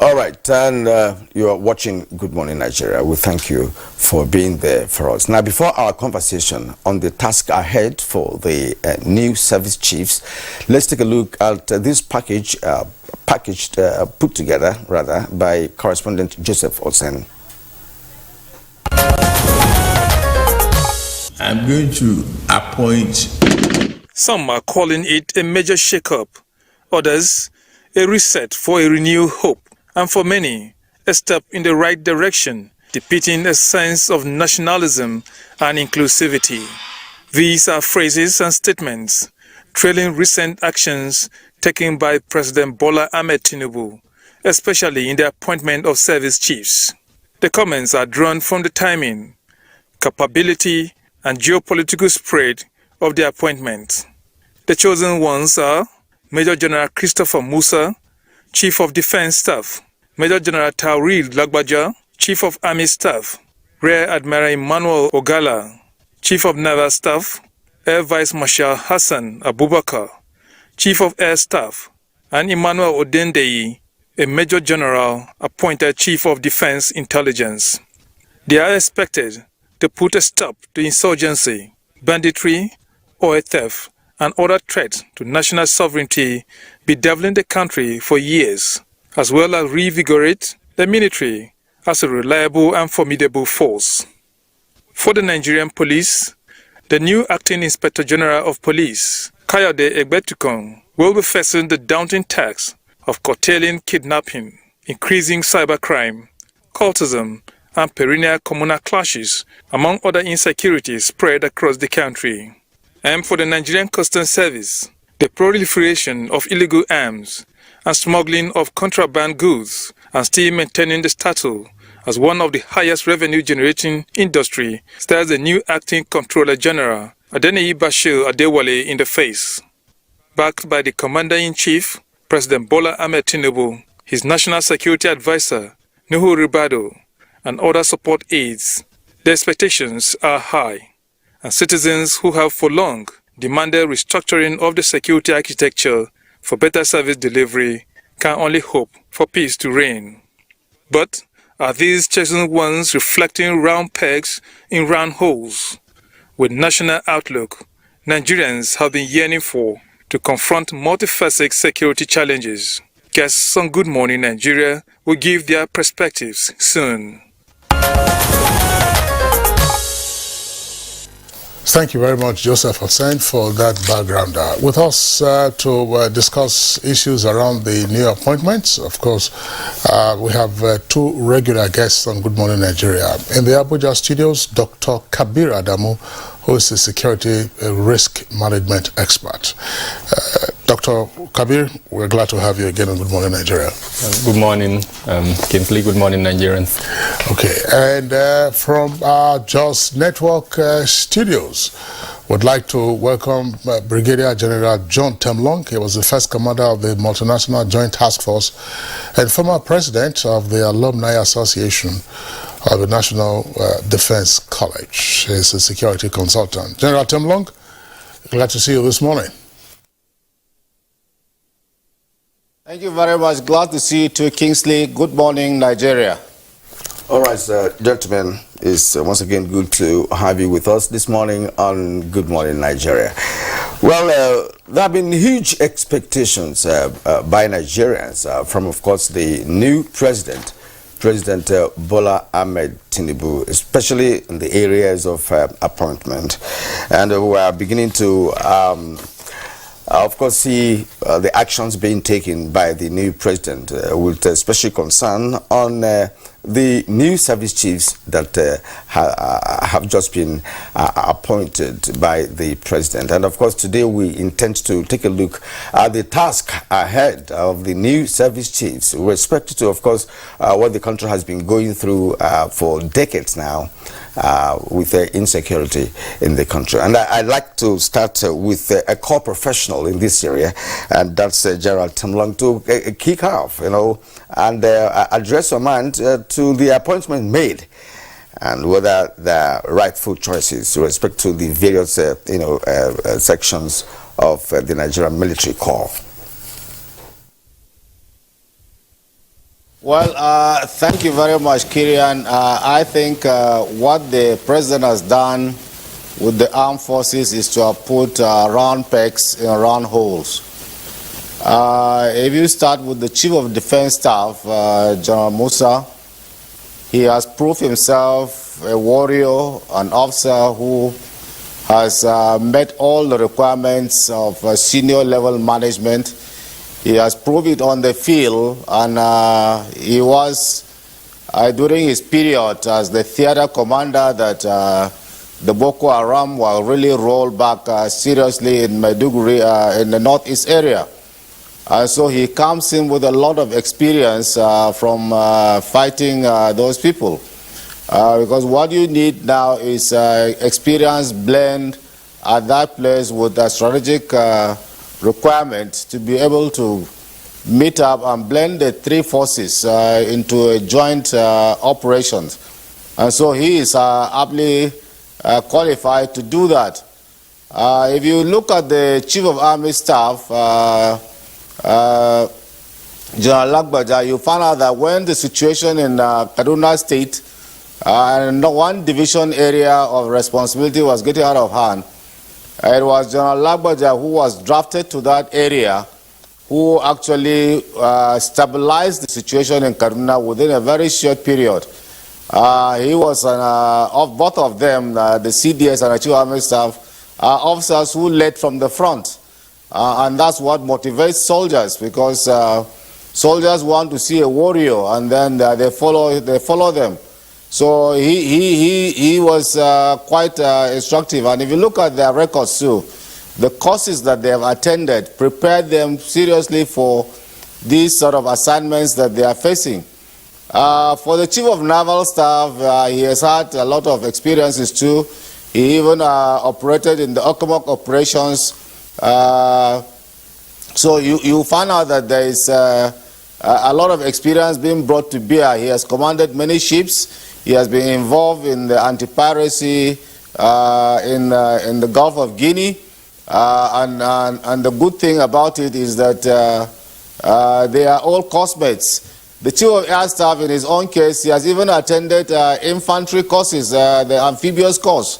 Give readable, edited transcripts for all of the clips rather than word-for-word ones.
All right, and you are watching Good Morning Nigeria. We thank you for being there for us. Now, before our conversation on the task ahead for the new service chiefs, let's take a look at this package, put together, rather, by correspondent Joseph Osen. I'm going to appoint. Some are calling it a major shake-up, others a reset for a renewed hope, and for many, a step in the right direction, depicting a sense of nationalism and inclusivity. These are phrases and statements trailing recent actions taken by President Bola Ahmed Tinubu, especially in the appointment of service chiefs. The comments are drawn from the timing, capability, and geopolitical spread of the appointment. The chosen ones are Major General Christopher Musa, Chief of Defense Staff; Major General Taoreed Lagbaja, Chief of Army Staff; Rear Admiral Emmanuel Ogala, Chief of Naval Staff; Air Vice Marshal Hassan Abubakar, Chief of Air Staff; and Emmanuel Odendeyi, a Major General appointed Chief of Defense Intelligence. They are expected to put a stop to insurgency, banditry, oil theft, and other threats to national sovereignty bedeviling the country for years, as well as reinvigorate the military as a reliable and formidable force. For the Nigerian police, the new Acting Inspector General of Police, Kayode Egbetukun, will be facing the daunting task of curtailing kidnapping, increasing cybercrime, cultism, and perennial communal clashes, among other insecurities spread across the country. And for the Nigerian Customs Service, the proliferation of illegal arms and smuggling of contraband goods, and still maintaining the status as one of the highest revenue-generating industry, stares the new Acting Controller General, Adeniyi Bashir Adewale, in the face. Backed by the Commander-in-Chief, President Bola Ahmed Tinubu, his National Security Advisor, Nuhu Ribado, and other support aides, the expectations are high, and citizens who have for long demanded restructuring of the security architecture for better service delivery can only hope for peace to reign. But are these chosen ones reflecting round pegs in round holes? With national outlook, Nigerians have been yearning for to confront multifaceted security challenges. Guests on Good Morning Nigeria will give their perspectives soon. Thank you very much, Joseph Hussein, for that background. With us to discuss issues around the new appointments, of course, we have two regular guests on Good Morning Nigeria. In the Abuja studios, Dr. Kabir Adamu, who is a security risk management expert. Dr. Kabir, we're glad to have you again on Good Morning Nigeria. Good morning, Kingsley. Good morning, Nigerians. Okay, and from our JOS Network studios, would like to welcome Brigadier General John Temlong. He was the first commander of the Multinational Joint Task Force and former president of the Alumni Association of the National Defense College. He's a security consultant. General Temlong, glad to see you this morning. Thank you very much. Glad to see you too, Kingsley. Good morning, Nigeria. All right, gentlemen, it's once again good to have you with us this morning on Good Morning Nigeria. Well, there have been huge expectations by Nigerians from, of course, the new President Bola Ahmed Tinubu, especially in the areas of appointment. And we are beginning to of course, see the actions being taken by the new president with special concern on the new service chiefs that have just been appointed by the president. And of course, today we intend to take a look at the task ahead of the new service chiefs with respect to, of course, what the country has been going through for decades now. With insecurity in the country. And I'd like to start with a core professional in this area, and that's General Temlong, to kick off, and address your mind to the appointment made and whether the rightful choices with respect to the various, sections of the Nigerian military corps. Well, thank you very much, Kirian. I think what the president has done with the armed forces is to have put round pegs in round holes. If you start with the Chief of Defense Staff, General Musa, he has proved himself a warrior, an officer who has met all the requirements of senior level management. He has proved it on the field, and he was, during his period as the theater commander, that the Boko Haram were really rolled back seriously in Maiduguri, in the northeast area. So he comes in with a lot of experience from fighting those people. Because what you need now is experience blend at that place with a strategic requirement to be able to meet up and blend the three forces into a joint operations. And so he is aptly qualified to do that. If you look at the Chief of Army Staff, General Lagbaja, you find out that when the situation in Kaduna State and one division area of responsibility was getting out of hand, it was General Lagbaja who was drafted to that area, who actually stabilized the situation in Kaduna within a very short period. He was of both of them, the CDS and the Chief of Army Staff, officers who led from the front. And that's what motivates soldiers, because soldiers want to see a warrior, and then they follow them. So he was quite instructive. And if you look at their records too, the courses that they have attended prepared them seriously for these sort of assignments that they are facing. For the Chief of Naval Staff, he has had a lot of experiences too. He even operated in the Okomok operations. So you find out that there is a lot of experience being brought to bear. He has commanded many ships. He has been involved in the anti-piracy in the Gulf of Guinea. And the good thing about it is that they are all classmates. The Chief of Air Staff, in his own case, he has even attended infantry courses, the amphibious course.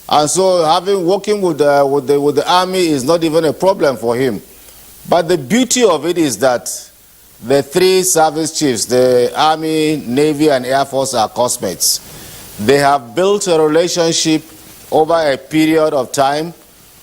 And so working with the army is not even a problem for him. But the beauty of it is that the three service chiefs, the Army, Navy, and Air Force, are classmates. They have built a relationship over a period of time,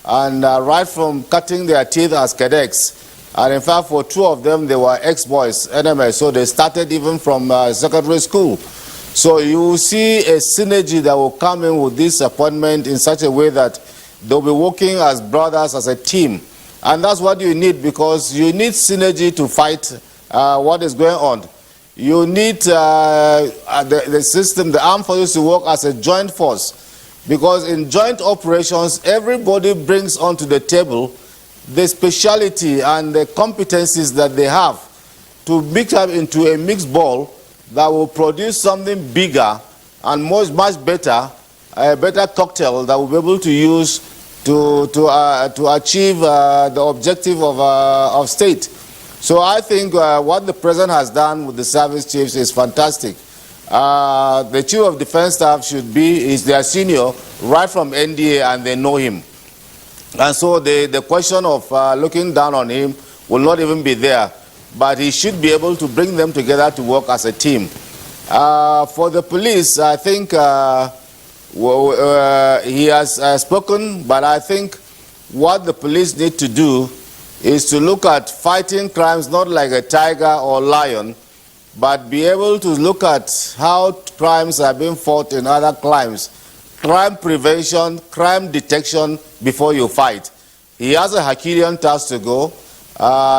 and right from cutting their teeth as cadets. And in fact, for two of them, they were ex-boys, enemies, so they started even from secondary school. So you will see a synergy that will come in with this appointment in such a way that they'll be working as brothers, as a team. And that's what you need, because you need synergy to fight what is going on. You need the system, the armed forces, to work as a joint force. Because in joint operations, everybody brings onto the table the speciality and the competencies that they have to mix up into a mixed ball that will produce something bigger and much better, a better cocktail that we'll be able to use to achieve the objective of state. So I think what the president has done with the service chiefs is fantastic. The Chief of Defense Staff is their senior right from NTA, and they know him. And so the question of looking down on him will not even be there. But he should be able to bring them together to work as a team. For the police, I think he has spoken, but I think what the police need to do is to look at fighting crimes not like a tiger or lion, but be able to look at how crimes are being fought in other crimes. Crime prevention, crime detection before you fight. He has a Herculean task to go.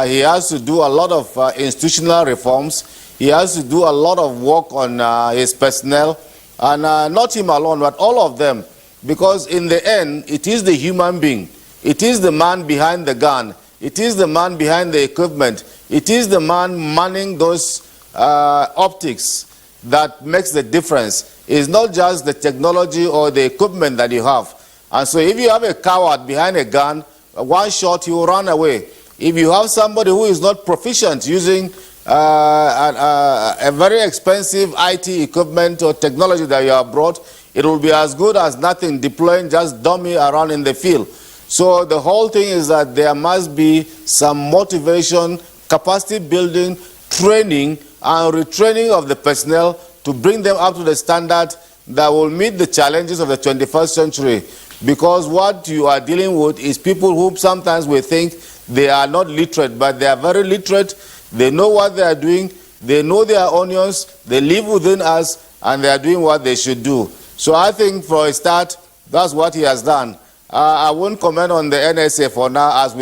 He has to do a lot of institutional reforms. He has to do a lot of work on his personnel, and not him alone, but all of them, because in the end, it is the human being. It is the man behind the gun. It is the man behind the equipment. It is the man manning those optics that makes the difference. It's not just the technology or the equipment that you have. And so if you have a coward behind a gun, one shot, he will run away. If you have somebody who is not proficient using a very expensive IT equipment or technology that you have brought, it will be as good as nothing, deploying just dummy around in the field. So the whole thing is that there must be some motivation, capacity building, training, and retraining of the personnel to bring them up to the standard that will meet the challenges of the 21st century. Because what you are dealing with is people who sometimes we think they are not literate, but they are very literate. They know what they are doing. They know their onions. They live within us, and they are doing what they should do. So I think for a start, that's what he has done. I won't comment on the NSA for now. As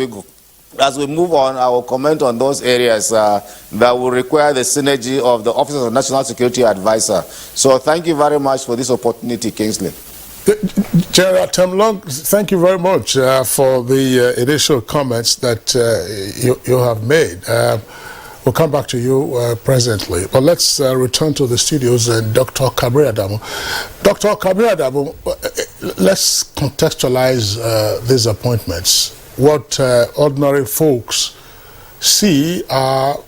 we move on, I will comment on those areas that will require the synergy of the Office of the National Security Advisor. So thank you very much for this opportunity, Kingsley. General Temlong, thank you very much for the initial comments that you have made. We'll come back to you presently. But let's return to the studios and Dr. Kabir Adamu. Dr. Kabir Adamu, let's contextualize these appointments. What ordinary folks see are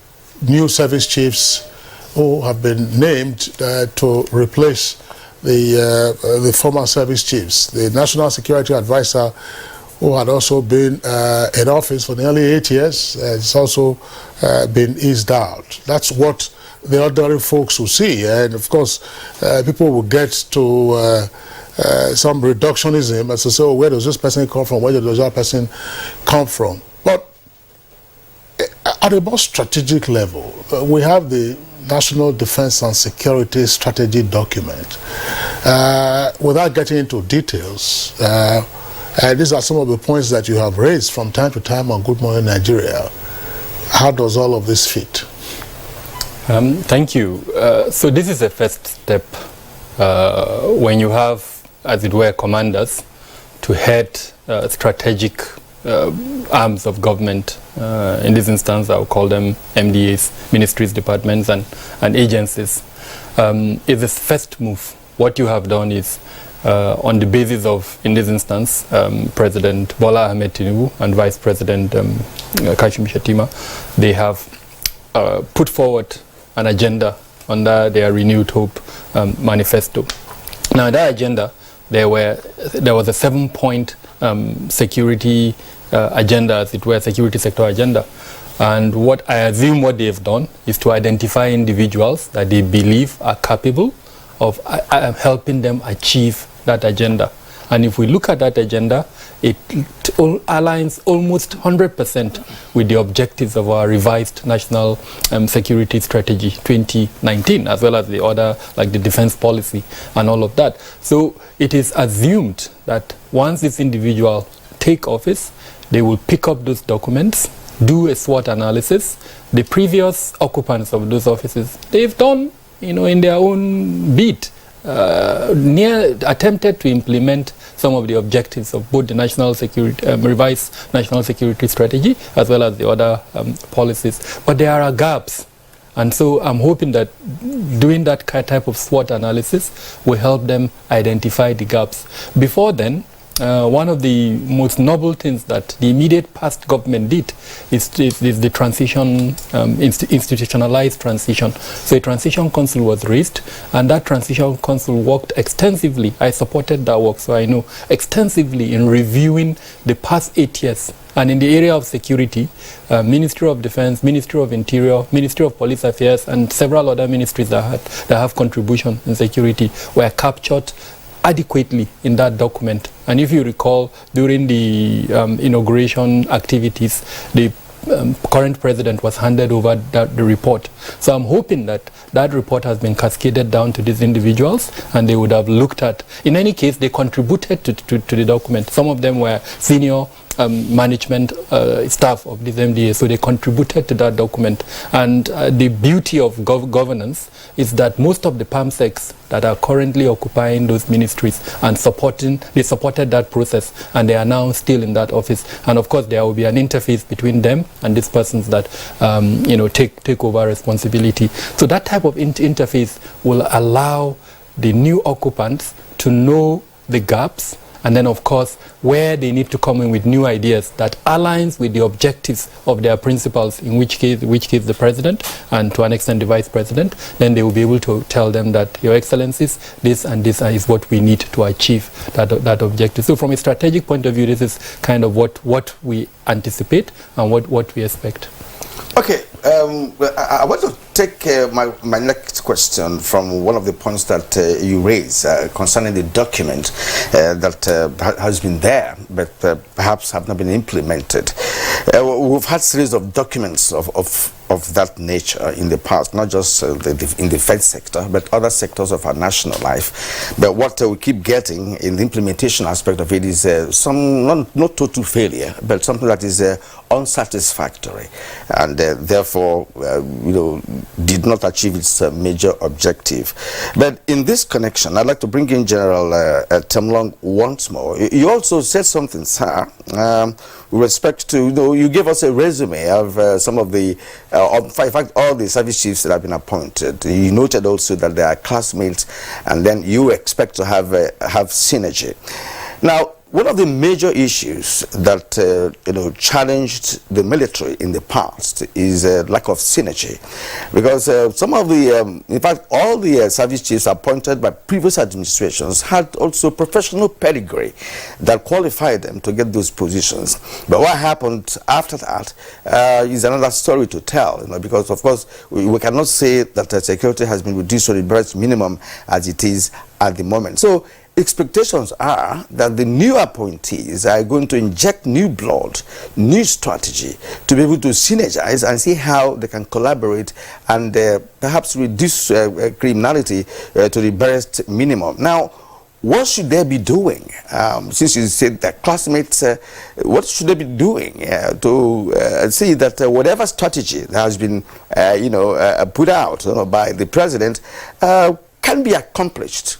new service chiefs who have been named to replace the former service chiefs. The National Security Advisor, who had also been in office for nearly 8 years, has also been eased out. That's what the ordinary folks will see. And of course, people will get to some reductionism as to say, oh, where does this person come from? Where does that person come from? But at a more strategic level, we have the National Defense and Security Strategy document. Without getting into details, these are some of the points that you have raised from time to time on Good Morning Nigeria. How does all of this fit? Thank you. So this is a first step when you have, as it were, commanders to head strategic arms of government. In this instance, I'll call them MDAs, ministries, departments, and agencies. It's the first move. What you have done is, on the basis of, in this instance, President Bola Ahmed Tinubu and Vice President Kashim Shettima, they have put forward an agenda under their Renewed Hope manifesto. Now, in that agenda, there was a 7-point security agenda, as it were, security sector agenda. And what I assume what they've done is to identify individuals that they believe are capable of helping them achieve that agenda. And if we look at that agenda, it aligns almost 100% with the objectives of our revised National Security Strategy 2019, as well as the other, like the defense policy and all of that. So it is assumed that once this individual take office, they will pick up those documents, do a SWOT analysis. The previous occupants of those offices, they've done, in their own beat, attempted to implement some of the objectives of both the national security, revised national security strategy, as well as the other policies. But there are gaps. And so I'm hoping that doing that type of SWOT analysis will help them identify the gaps. Before then, one of the most noble things that the immediate past government did is the transition, institutionalized transition. So a transition council was raised, and that transition council worked extensively. I supported that work, so I know extensively in reviewing the past 8 years. And in the area of security, Ministry of Defense, Ministry of Interior, Ministry of Police Affairs, and several other ministries that have contribution in security were captured adequately in that document. And if you recall, during the inauguration activities, the current president was handed over the report. So I'm hoping that that report has been cascaded down to these individuals, and they would have looked at, in any case, they contributed to the document. Some of them were senior management staff of this MDA, so they contributed to that document. And the beauty of governance is that most of the PAMSECs that are currently occupying those ministries and they supported that process, and they are now still in that office. And of course, there will be an interface between them and these persons that take over responsibility. So that type of interface will allow the new occupants to know the gaps And then, of course, where they need to come in with new ideas that aligns with the objectives of their principals, in which case the president and to an extent the vice president, then they will be able to tell them that, Your Excellencies, this and this is what we need to achieve that objective. So from a strategic point of view, this is kind of what we anticipate and what we expect. Okay, I want to take my next question from one of the points that you raised concerning the document that has been there, but perhaps have not been implemented. We've had series of documents of that nature in the past, not just in the defense sector, but other sectors of our national life. But what we keep getting in the implementation aspect of it is some not total failure, but something that is unsatisfactory, and therefore, did not achieve its major objective. But in this connection, I'd like to bring in General Temlong once more. You also said something, sir, with respect to, you gave us a resume of some of the, in fact, all the service chiefs that have been appointed. You noted also that they are classmates, and then you expect to have synergy. Now, one of the major issues that challenged the military in the past is lack of synergy, because some of the, in fact, all the service chiefs appointed by previous administrations had also professional pedigree that qualified them to get those positions. But what happened after that is another story to tell, because of course we cannot say that security has been reduced to the barest minimum as it is at the moment. So expectations are that the new appointees are going to inject new blood, new strategy to be able to synergize and see how they can collaborate and perhaps reduce criminality to the barest minimum. Now, what should they be doing? Since you said that classmates, what should they be doing to see that whatever strategy that has been, put out by the president can be accomplished?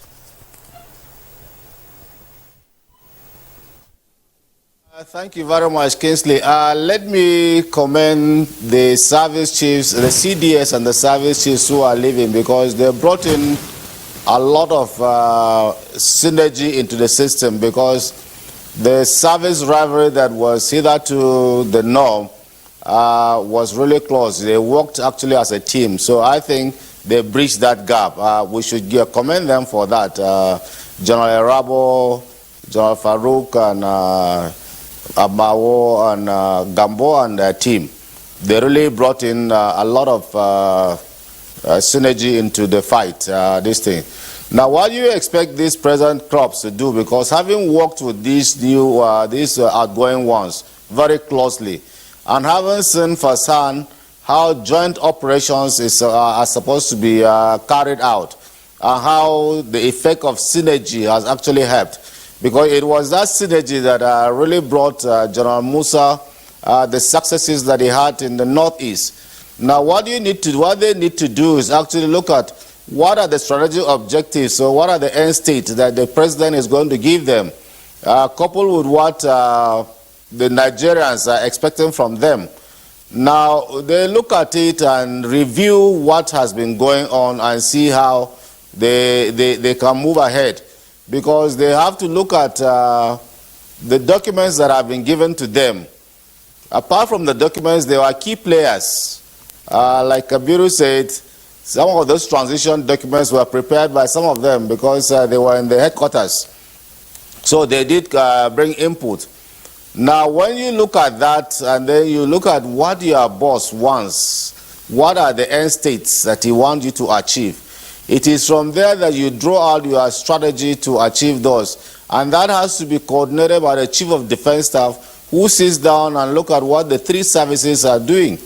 Thank you very much, Kingsley. Let me commend the service chiefs, the CDS and the service chiefs who are leaving, because they brought in a lot of synergy into the system, because the service rivalry that was hitherto the norm was really close. They worked actually as a team. So I think they bridged that gap. We should commend them for that. General Arabo, General Farouk, and Abawo and Gambo and their team, they really brought in a lot of synergy into the fight, this thing. Now, what do you expect these present crops to do? Because having worked with these new, these outgoing ones very closely, and having seen firsthand how joint operations are supposed to be carried out, and how the effect of synergy has actually helped. Because it was that synergy that really brought General Musa the successes that he had in the Northeast. Now, what they need to do is actually look at what are the strategic objectives, so what are the end states that the president is going to give them, coupled with what the Nigerians are expecting from them. Now, they look at it and review what has been going on and see how they can move ahead. Because they have to look at the documents that have been given to them. Apart from the documents, there are key players. Like Kabiru said, some of those transition documents were prepared by some of them because they were in the headquarters. So they did bring input. Now, when you look at that, and then you look at what your boss wants, what are the end states that he wants you to achieve, it is from there that you draw out your strategy to achieve those. And that has to be coordinated by the Chief of Defense Staff, who sits down and look at what the three services are doing.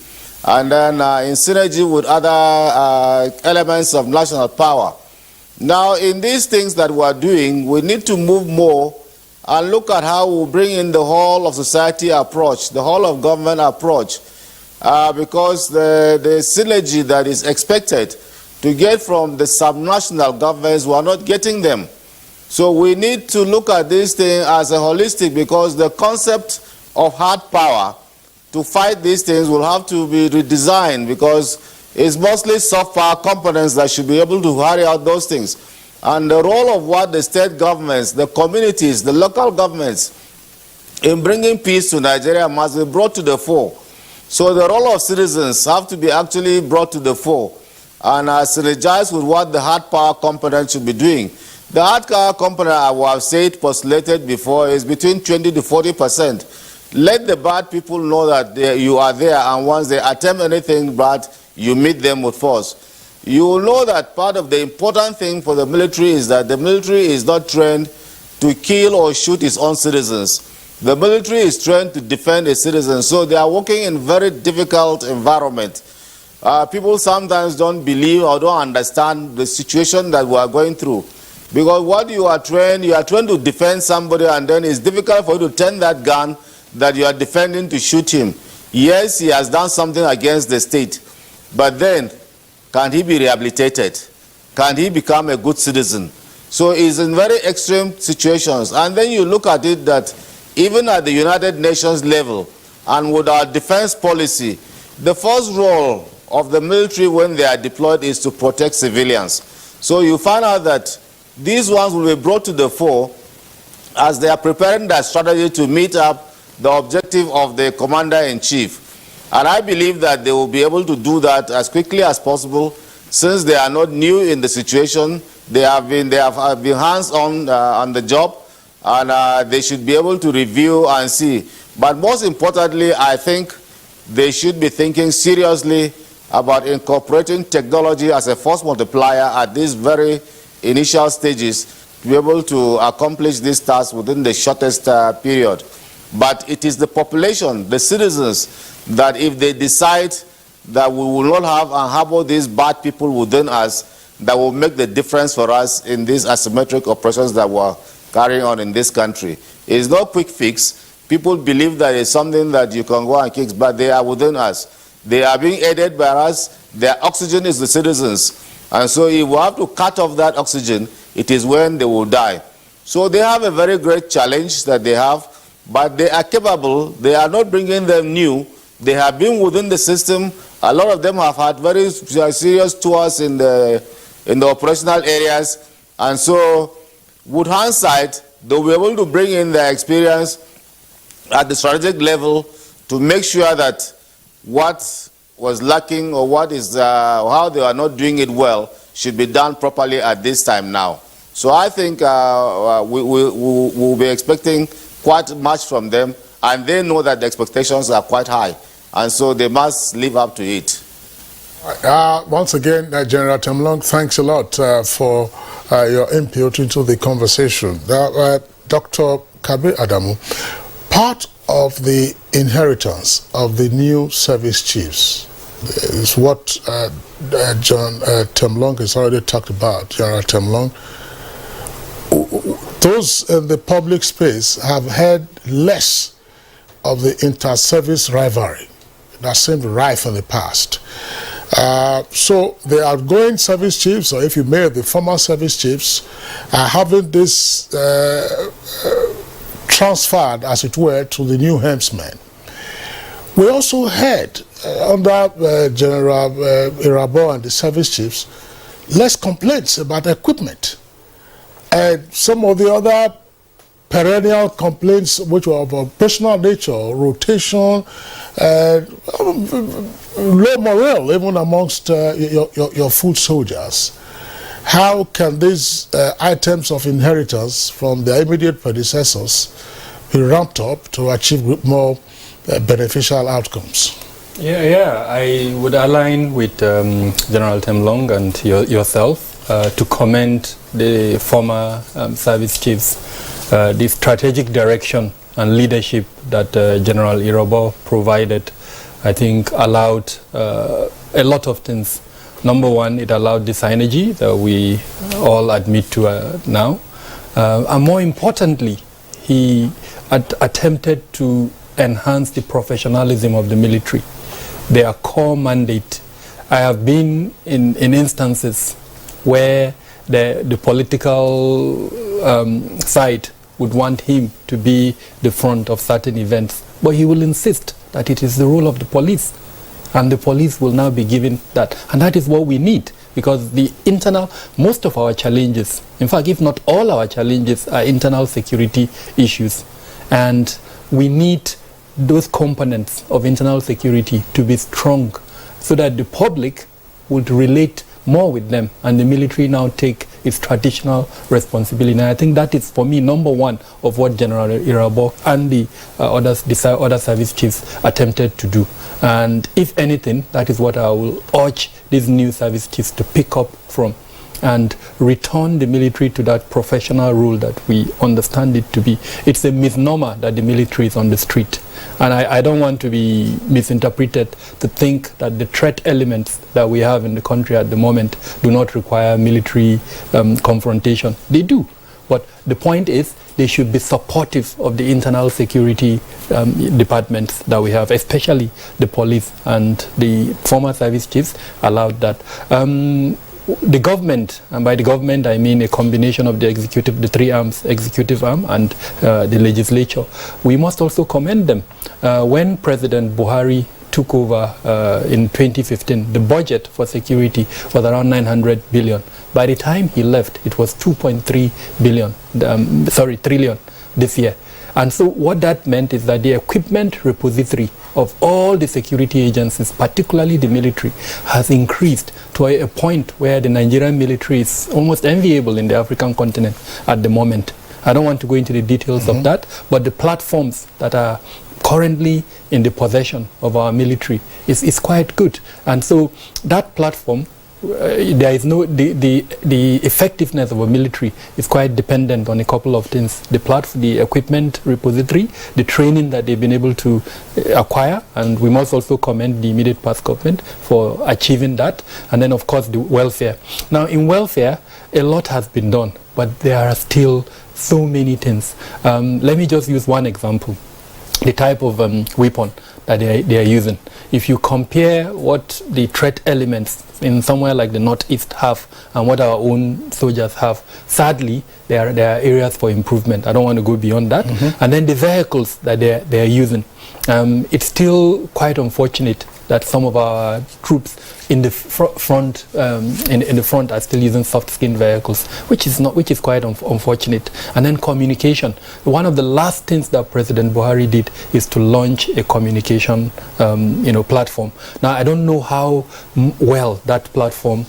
And then in synergy with other elements of national power. Now, in these things that we are doing, we need to move more and look at how we bring in the whole of society approach, the whole of government approach, because the synergy that is expected to get from the subnational governments, we are not getting them. So we need to look at this thing as a holistic, because the concept of hard power to fight these things will have to be redesigned, because it's mostly soft power components that should be able to carry out those things. And the role of what the state governments, the communities, the local governments in bringing peace to Nigeria must be brought to the fore. So the role of citizens have to be actually brought to the fore and synergize with what the hard power component should be doing. The hard power component, I have said, postulated before, is between 20 to 40%. Let the bad people know that you are there, and once they attempt anything bad, you meet them with force. You will know that part of the important thing for the military is that the military is not trained to kill or shoot its own citizens. The military is trained to defend its citizens, so they are working in very difficult environment. People sometimes don't believe or don't understand the situation that we are going through. Because what you are trained to defend somebody, and then it's difficult for you to turn that gun that you are defending to shoot him. Yes, he has done something against the state, but then can he be rehabilitated? Can he become a good citizen? So it's in very extreme situations. And then you look at it that even at the United Nations level and with our defense policy, the first role of the military when they are deployed is to protect civilians. So you find out that these ones will be brought to the fore as they are preparing their strategy to meet up the objective of the commander-in-chief. And I believe that they will be able to do that as quickly as possible, since they are not new in the situation. They have been hands-on on the job, and they should be able to review and see. But most importantly, I think they should be thinking seriously about incorporating technology as a force multiplier at these very initial stages to be able to accomplish this task within the shortest period. But it is the population, the citizens, that if they decide that we will not have and harbor these bad people within us, that will make the difference for us in these asymmetric operations that we're carrying on in this country. It's not quick fix. People believe that it's something that you can go and kick, but they are within us. They are being aided by us. Their oxygen is the citizens. And so if we have to cut off that oxygen, it is when they will die. So they have a very great challenge that they have, but they are capable. They are not bringing them new. They have been within the system. A lot of them have had very serious tours in the operational areas. And so with hindsight, they'll be able to bring in their experience at the strategic level to make sure that what was lacking or what is how they are not doing it well should be done properly at this time now. So I think we'll be expecting quite much from them, and they know that the expectations are quite high, and so they must live up to it. Once again, General Temlong, thanks a lot for your input into the conversation. Dr. Kabir Adamu, part of the inheritance of the new service chiefs is what John Temlong has already talked about, General Temlong. Those in the public space have had less of the inter-service rivalry that seemed rife in the past. So the outgoing service chiefs, or if you may, the former service chiefs, are having this transferred, as it were, to the new helmsmen. We also had, under General Irabo and the service chiefs, less complaints about equipment. And some of the other perennial complaints, which were of a personal nature, rotation, low morale, even amongst your foot soldiers. How can these items of inheritance from their immediate predecessors be ramped up to achieve more beneficial outcomes? Yeah, I would align with General Temlong and yourself to commend the former service chiefs. The strategic direction and leadership that General Irabo provided, I think, allowed a lot of things. Number one, it allowed the synergy that we all admit to now. And more importantly, he attempted to enhance the professionalism of the military, their core mandate. I have been in instances where the political side would want him to be the front of certain events, but he will insist that it is the role of the police, and the police will now be given that. And that is what we need. because most of our challenges, in fact, if not all our challenges, are internal security issues. And we need those components of internal security to be strong so that the public would relate more with them and the military now take its traditional responsibility. And I think that is, for me, number one of what General Irabo and the other service chiefs attempted to do. And if anything, that is what I will urge these new service chiefs to pick up from and return the military to that professional role that we understand it to be. It's a misnomer that the military is on the street. And I don't want to be misinterpreted to think that the threat elements that we have in the country at the moment do not require military confrontation. They do. But the point is, they should be supportive of the internal security departments that we have, especially the police, and the former service chiefs allowed that. The government, and by the government I mean a combination of the executive, the three arms, executive arm and the legislature, we must also commend them. When President Buhari took over in 2015, the budget for security was around 900 billion. By the time he left, it was 2.3 trillion this year. And so what that meant is that the equipment repository of all the security agencies, particularly the military, has increased to a point where the Nigerian military is almost enviable in the African continent at the moment. I don't want to go into the details of that, but the platforms that are currently in the possession of our military is quite good. And so that platform, there is the effectiveness of a military is quite dependent on a couple of things: the equipment repository, the training that they've been able to acquire, and we must also commend the immediate past government for achieving that, and then of course the welfare. Now in welfare, a lot has been done, but there are still so many things. Let me just use one example: the type of weapon that they are using. If you compare what the threat elements in somewhere like the Northeast have and what our own soldiers have, sadly, there are areas for improvement. I don't want to go beyond that. And then the vehicles that they are using. It's still quite unfortunate that some of our troops in the front are still using soft-skinned vehicles, which is quite unfortunate. And then communication. One of the last things that President Buhari did is to launch a communication platform. Now I don't know how well that platform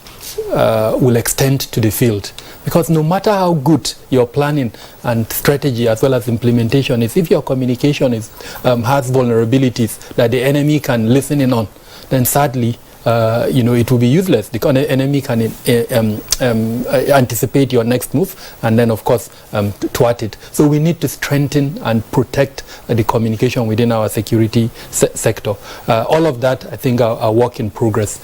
will extend to the field, because no matter how good your planning and strategy as well as implementation is, if your communication has vulnerabilities that the enemy can listen in on, then sadly it will be useless. The enemy can anticipate your next move and then of course thwart it. So we need to strengthen and protect the communication within our security sector. All of that, I think, are work in progress.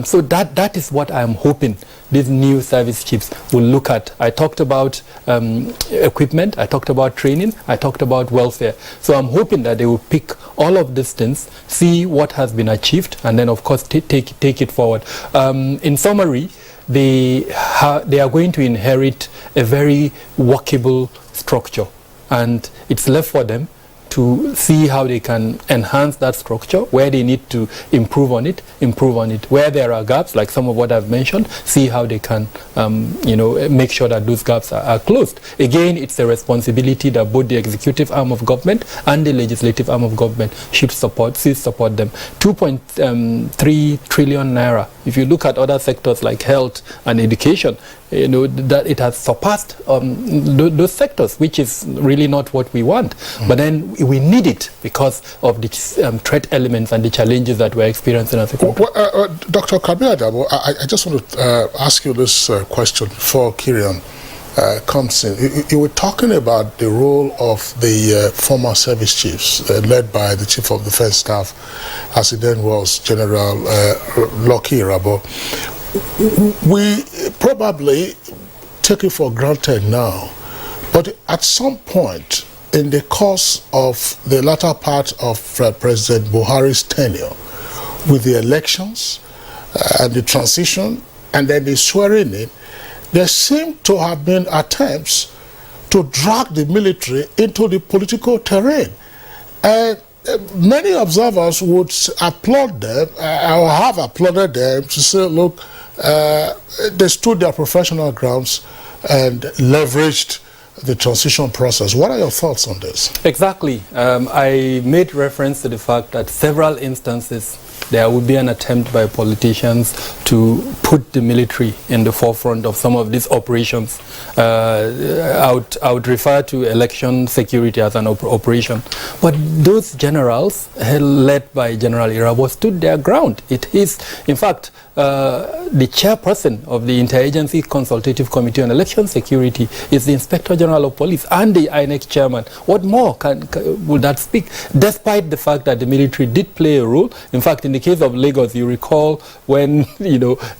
So that is what I am hoping these new service chiefs will look at. I talked about equipment, I talked about training, I talked about welfare. So I'm hoping that they will pick all of these things, see what has been achieved, and then of course take it forward. In summary, they are going to inherit a very workable structure, and it's left for them to see how they can enhance that structure, where they need to improve on it, where there are gaps, like some of what I've mentioned, see how they can make sure that those gaps are closed. Again, it's a responsibility that both the executive arm of government and the legislative arm of government should support them. 2.3 trillion naira. If you look at other sectors like health and education, that it has surpassed those sectors, which is really not what we want. But then we need it because of the threat elements and the challenges that we're experiencing as a country. Dr. Kabir Adabo, I just want to ask you this question before Kirian comes in. You were talking about the role of the former service chiefs led by the Chief of Defense Staff, as he then was General Lucky Irabo. We probably take it for granted now, but at some point in the course of the latter part of President Buhari's tenure, with the elections and the transition and then the swearing in, there seem to have been attempts to drag the military into the political terrain. And many observers would applaud them, or have applauded them, to say, look, they stood their professional grounds and leveraged the transition process. What are your thoughts on this? Exactly. I made reference to the fact that several instances there would be an attempt by politicians to put the military in the forefront of some of these operations. I would refer to election security as an operation. But those generals, led by General Irabo, stood their ground. It is, in fact, the chairperson of the Interagency Consultative Committee on Election Security is the Inspector General of Police and the INEC chairman. What more would that speak? Despite the fact that the military did play a role. In fact, in the case of Lagos, you recall when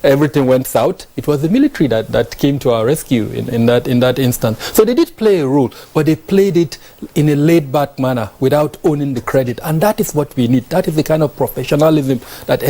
everything went south, it was the military that came to our rescue in that instance. So they did play a role, but they played it in a laid-back manner without owning the credit, and that is what we need. That is the kind of professionalism that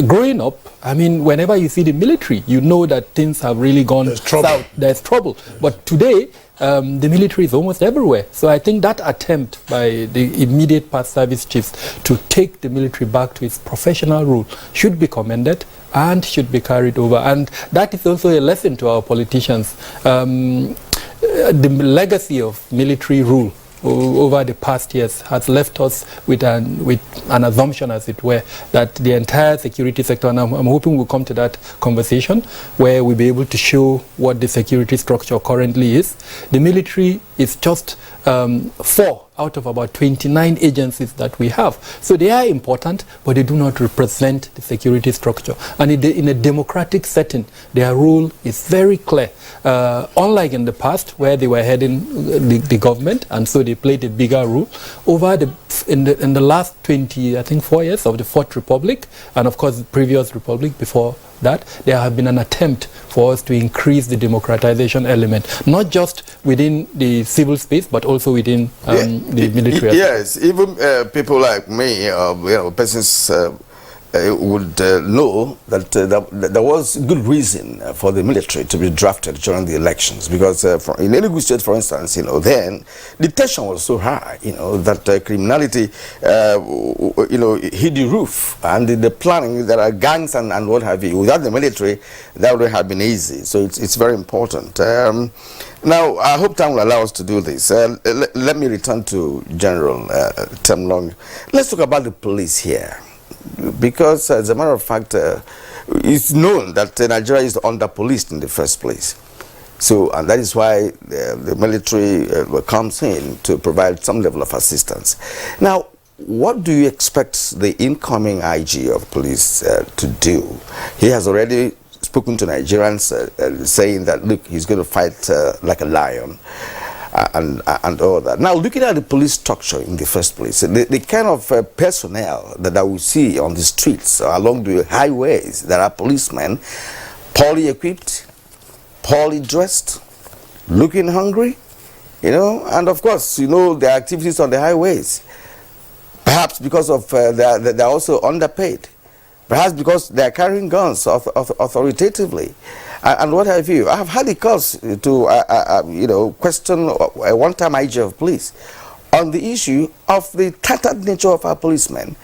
growing up, I mean, whenever you see the military, you know that things have really gone south. There's trouble. But today, the military is almost everywhere. So I think that attempt by the immediate past service chiefs to take the military back to its professional role should be commended and should be carried over. And that is also a lesson to our politicians. The legacy of military rule over the past years has left us with an assumption, as it were, that the entire security sector, and I'm hoping we'll come to that conversation, where we'll be able to show what the security structure currently is. The military is just 4 out of about 29 agencies that we have. So they are important, but they do not represent the security structure. And in a democratic setting, their role is very clear. Unlike in the past, where they were heading the government, and so they played a bigger role. In the last 4 years of the Fourth Republic, and of course the previous republic before that, there have been an attempt for us to increase the democratization element, not just within the civil space, but also within the military. Yes, even people like me, persons would know that there was good reason for the military to be drafted during the elections, because in Enugu State, for instance, then the tension was so high, that criminality, hit the roof, and the planning, there are gangs and what have you. Without the military, that would have been easy. So it's very important. Now, I hope time will allow us to do this. Let me return to General Temlong. Let's talk about the police here. Because, as a matter of fact, it's known that Nigeria is under-policed in the first place. So, and that is why the military comes in to provide some level of assistance. Now, what do you expect the incoming IG of police to do? He has already spoken to Nigerians saying that, look, he's going to fight like a lion. And all that. Now, looking at the police structure in the first place, the kind of personnel that I will see on the streets along the highways, there are policemen, poorly equipped, poorly dressed, looking hungry, and of course, their activities on the highways. Perhaps because of they're also underpaid. Perhaps because they're carrying guns authoritatively. And what have you? I have had the cause to, question a one-time IG of police on the issue of the tattered nature of our policemen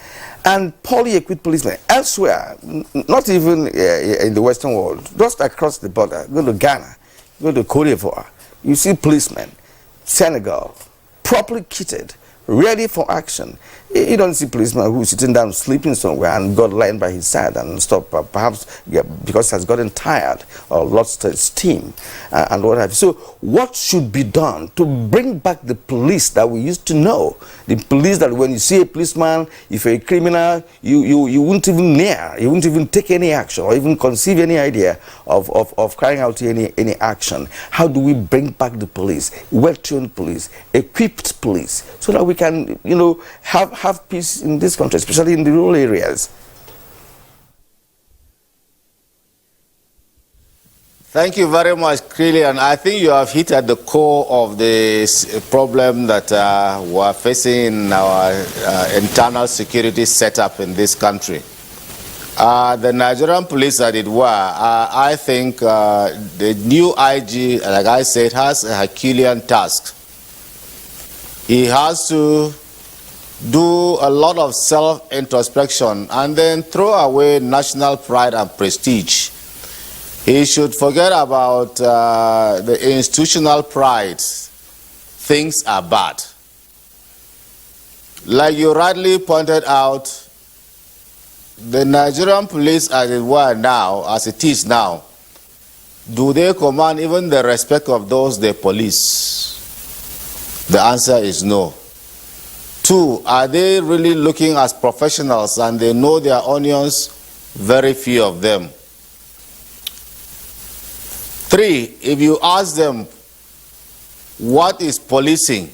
and poorly equipped policemen elsewhere, not even in the Western world, just across the border. Go to Ghana, go to Cote d'Ivoire, you see policemen, Senegal, properly kitted, ready for action. You don't see policemen who is sitting down sleeping somewhere and got lying by his side and stop, perhaps because he has gotten tired or lost steam and what have you. So what should be done to bring back the police that we used to know? The police that when you see a policeman, if you're a criminal, you wouldn't even you wouldn't even take any action or even conceive any idea of carrying out any action. How do we bring back the police, well-trained police, equipped police, so that we can, have peace in this country, especially in the rural areas? Thank you very much, Krillian. I think you have hit at the core of this problem that we're facing in our internal security setup in this country. The Nigerian police, as it were, I think the new IG, like I said, has a Herculean task. He has to do a lot of self-introspection, and then throw away national pride and prestige. He should forget about the institutional pride. Things are bad. Like you rightly pointed out, the Nigerian police, as it were now, as it is now, do they command even the respect of those they police? The answer is no. 2, are they really looking as professionals and they know their onions? Very few of them. 3, if you ask them what is policing,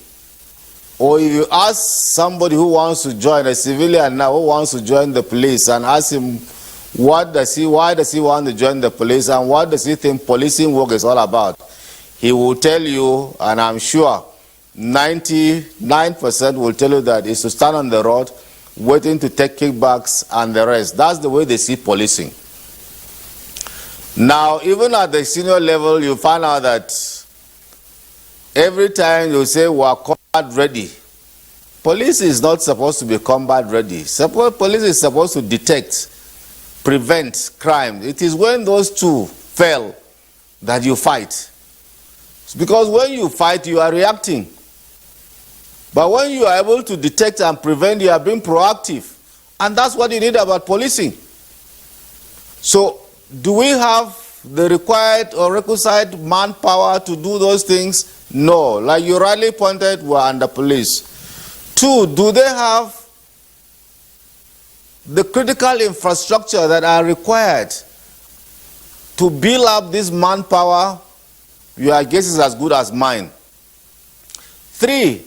or if you ask somebody who wants to join, a civilian now who wants to join the police, and ask him why does he want to join the police and what does he think policing work is all about, he will tell you, and I'm sure 99% will tell you that it's to stand on the road waiting to take kickbacks and the rest. That's the way they see policing. Now, even at the senior level, you find out that every time you say we are combat ready, police is not supposed to be combat ready. Police is supposed to detect, prevent crime. It is when those two fail that you fight. Because when you fight, you are reacting. But when you are able to detect and prevent, you are being proactive. And that's what you need about policing. So, do we have the required or requisite manpower to do those things? No. Like you rightly pointed, we're under police. 2, do they have the critical infrastructure that are required to build up this manpower? Your guess is as good as mine. 3,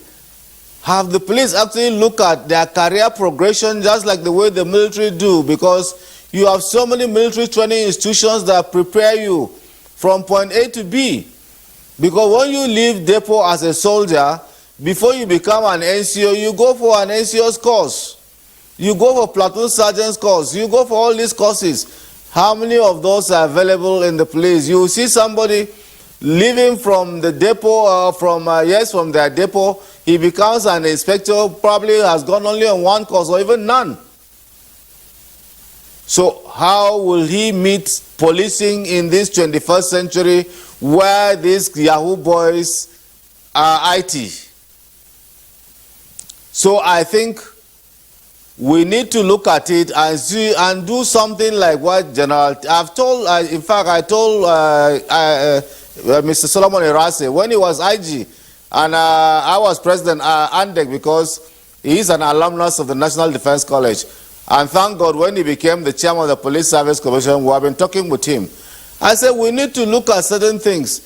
have the police actually look at their career progression just like the way the military do? Because you have so many military training institutions that prepare you from point A to B. Because when you leave depot as a soldier, before you become an NCO, you go for an NCO's course. You go for platoon sergeant's course. You go for all these courses. How many of those are available in the police? You see somebody leaving from the depot, from their depot, he becomes an inspector, probably has gone only on one course or even none. So how will he meet policing in this 21st century where these Yahoo boys are IT? So I think we need to look at it and see and do something like what General, I've told, in fact, I told Mr. Solomon Irase when he was IG, and I was president, ANDEC, because he is an alumnus of the National Defense College. And thank God when he became the chairman of the Police Service Commission, we have been talking with him. I said we need to look at certain things.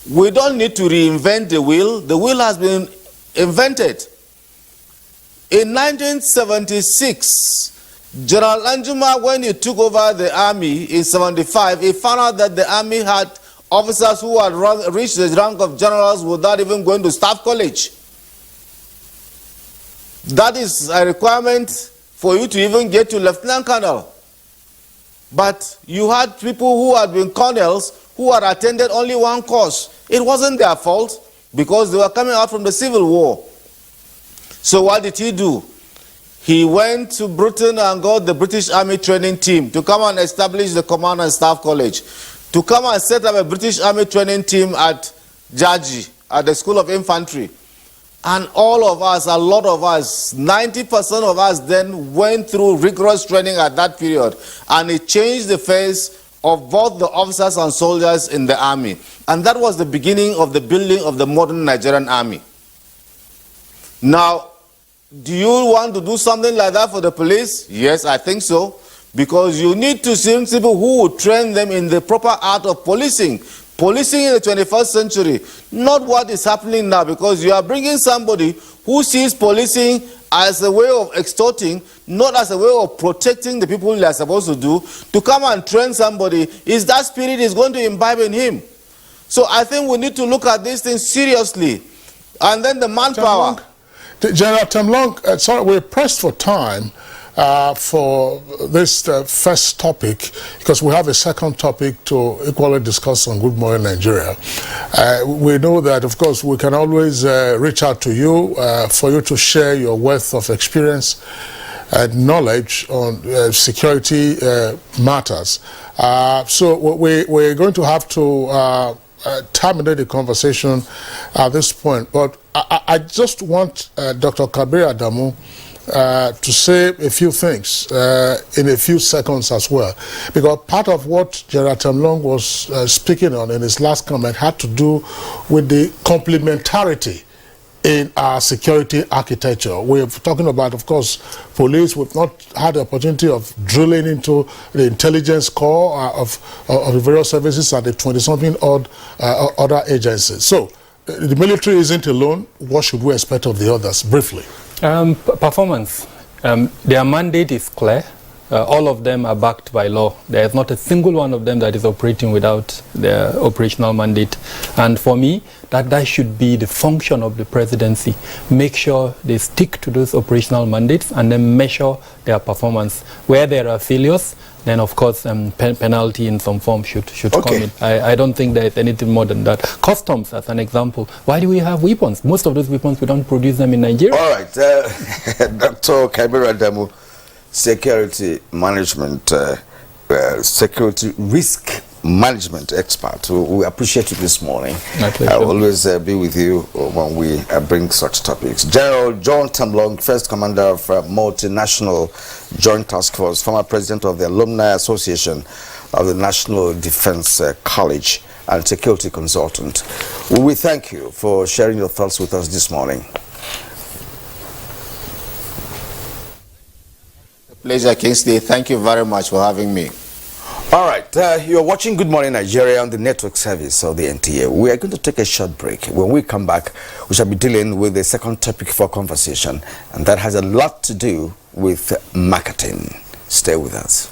We don't need to reinvent the wheel. The wheel has been invented. In 1976, General Anjuma, when he took over the army in 75, he found out that the army had officers who had reached the rank of generals without even going to staff college. That is a requirement for you to even get to lieutenant colonel. But you had people who had been colonels who had attended only one course. It wasn't their fault because they were coming out from the Civil War. So what did he do? He went to Britain and got the British Army training team to come and establish the Command and Staff College, to come and set up a British Army training team at Jaji, at the School of Infantry. And all of us, a lot of us, 90% of us then went through rigorous training at that period. And it changed the face of both the officers and soldiers in the army. And that was the beginning of the building of the modern Nigerian army. Now, do you want to do something like that for the police? Yes, I think so. Because you need to see people who will train them in the proper art of policing. Policing in the 21st century, not what is happening now, because you are bringing somebody who sees policing as a way of extorting, not as a way of protecting the people they are supposed to do, to come and train somebody. Is that spirit is going to imbibe in him? So I think we need to look at these things seriously. And then the manpower. General Temlong, sorry, we're pressed for time. for this first topic, because we have a second topic to equally discuss on Good Morning Nigeria. We know that, of course, we can always reach out to you for you to share your wealth of experience and knowledge on security matters. So we're going to have to terminate the conversation at this point. But I just want Dr. Kabir Adamu to say a few things in a few seconds as well, because part of what General Temlong was speaking on in his last comment had to do with the complementarity in our security architecture. We're talking about, of course, police. We've not had the opportunity of drilling into the intelligence core of the various services and the 20-something odd other agencies. So the military isn't alone. What should we expect of the others, briefly? Performance. Their mandate is clear. All of them are backed by law. There is not a single one of them that is operating without their operational mandate. And for me, that should be the function of the presidency. Make sure they stick to those operational mandates and then measure their performance. Where there are failures, then of course penalty in some form should come in. I don't think there is anything more than that. Customs, as an example. Why do we have weapons? Most of those weapons, we don't produce them in Nigeria. All right, Dr. Kabir Adamu, security management, security risk management expert. We appreciate you this morning. My pleasure. I will always be with you when we bring such topics. General John Temlong, First Commander of Multinational Joint Task Force, former President of the Alumni Association of the National Defense College, and security consultant. We thank you for sharing your thoughts with us this morning. Pleasure, Kingsley. Thank you very much for having me. All right, you're watching Good Morning Nigeria on the network service of the NTA. We are going to take a short break. When we come back, we shall be dealing with the second topic for conversation, and that has a lot to do with marketing. Stay with us.